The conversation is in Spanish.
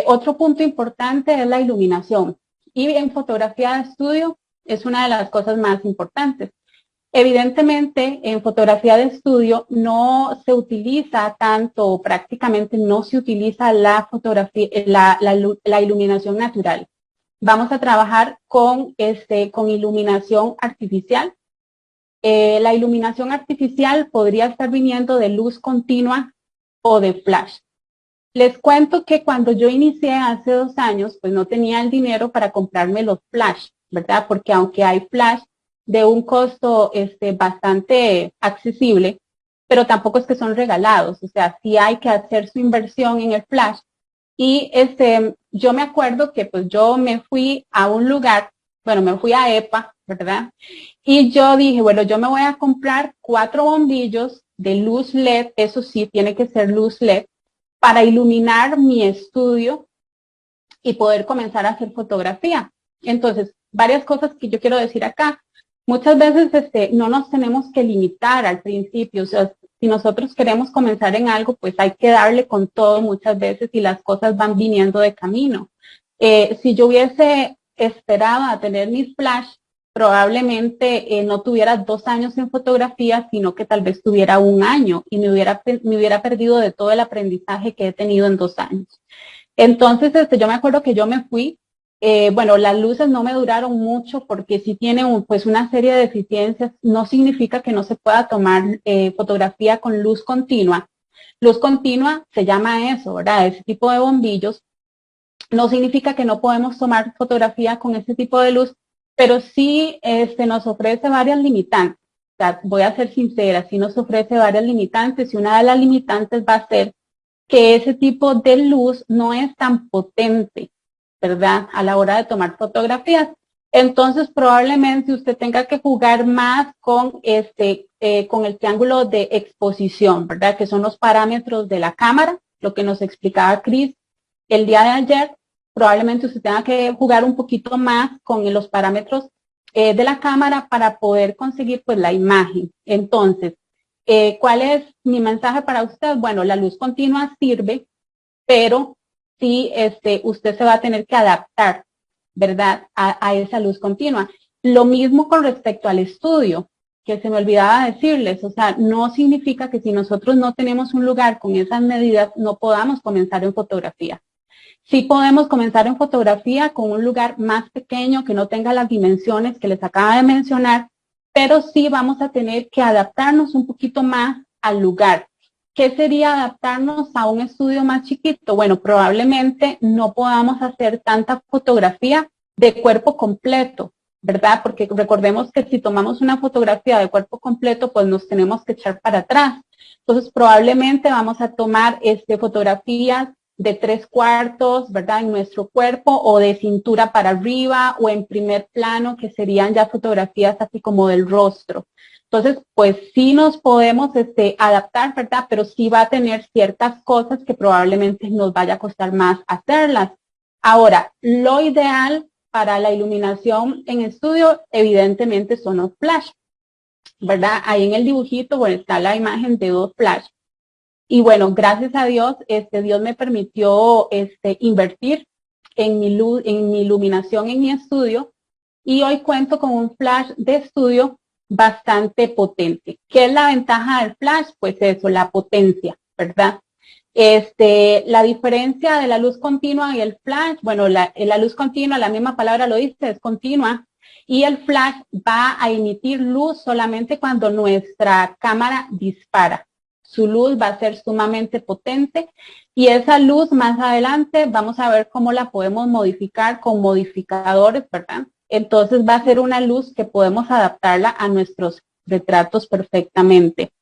Otro punto importante es la iluminación. Y en fotografía de estudio es una de las cosas más importantes. Evidentemente, en fotografía de estudio no se utiliza tanto, prácticamente no se utiliza la fotografía, la iluminación natural. Vamos a trabajar con iluminación artificial. La iluminación artificial podría estar viniendo de luz continua o de flash. Les cuento que cuando yo inicié hace 2 años, pues no tenía el dinero para comprarme los flash, ¿verdad? Porque aunque hay flash de un costo bastante accesible, pero tampoco es que son regalados, o sea, sí hay que hacer su inversión en el flash. Y yo me acuerdo que pues yo me fui a un lugar, bueno, me fui a EPA, ¿verdad? Y yo dije, bueno, yo me voy a comprar 4 bombillos de luz LED, eso sí, tiene que ser luz LED, para iluminar mi estudio y poder comenzar a hacer fotografía. Entonces, varias cosas que yo quiero decir acá. Muchas veces no nos tenemos que limitar al principio, o sea, si nosotros queremos comenzar en algo, pues hay que darle con todo muchas veces y las cosas van viniendo de camino. Si yo hubiese esperado a tener mis flash, probablemente no tuviera 2 años en fotografía, sino que tal vez tuviera 1 año y me hubiera perdido de todo el aprendizaje que he tenido en 2 años. Entonces, yo me acuerdo que yo me fui, bueno, las luces no me duraron mucho porque si tienen pues una serie de deficiencias, no significa que no se pueda tomar fotografía con luz continua. Luz continua se llama eso, ¿verdad? Ese tipo de bombillos. No significa que no podemos tomar fotografía con ese tipo de luz, pero sí nos ofrece varias limitantes. O sea, voy a ser sincera, sí nos ofrece varias limitantes y una de las limitantes va a ser que ese tipo de luz no es tan potente, ¿verdad? A la hora de tomar fotografías. Entonces, probablemente usted tenga que jugar más con con el triángulo de exposición, ¿verdad? Que son los parámetros de la cámara, lo que nos explicaba Cris el día de ayer. Probablemente usted tenga que jugar un poquito más con los parámetros de la cámara para poder conseguir pues la imagen. Entonces, ¿cuál es mi mensaje para usted? Bueno, la luz continua sirve, pero sí usted se va a tener que adaptar, ¿verdad? A esa luz continua. Lo mismo con respecto al estudio, que se me olvidaba decirles, o sea, no significa que si nosotros no tenemos un lugar con esas medidas, no podamos comenzar en fotografía. Sí podemos comenzar en fotografía con un lugar más pequeño que no tenga las dimensiones que les acaba de mencionar, pero sí vamos a tener que adaptarnos un poquito más al lugar. ¿Qué sería adaptarnos a un estudio más chiquito? Bueno, probablemente no podamos hacer tanta fotografía de cuerpo completo, ¿verdad? Porque recordemos que si tomamos una fotografía de cuerpo completo, pues nos tenemos que echar para atrás. Entonces, probablemente vamos a tomar fotografías de 3/4, ¿verdad? En nuestro cuerpo o de cintura para arriba o en primer plano, que serían ya fotografías así como del rostro. Entonces, pues sí nos podemos adaptar, ¿verdad? Pero sí va a tener ciertas cosas que probablemente nos vaya a costar más hacerlas. Ahora, lo ideal para la iluminación en estudio, evidentemente, son los flash, ¿verdad? Ahí en el dibujito, bueno, está la imagen de 2 flash. Y bueno, gracias a Dios, Dios me permitió invertir en mi luz, en mi iluminación en mi estudio, y hoy cuento con un flash de estudio bastante potente. ¿Qué es la ventaja del flash? Pues eso, la potencia, ¿verdad? La diferencia de la luz continua y el flash, bueno, la luz continua, la misma palabra lo dice, es continua, y el flash va a emitir luz solamente cuando nuestra cámara dispara. Su luz va a ser sumamente potente y esa luz más adelante vamos a ver cómo la podemos modificar con modificadores, ¿verdad? Entonces va a ser una luz que podemos adaptarla a nuestros retratos perfectamente.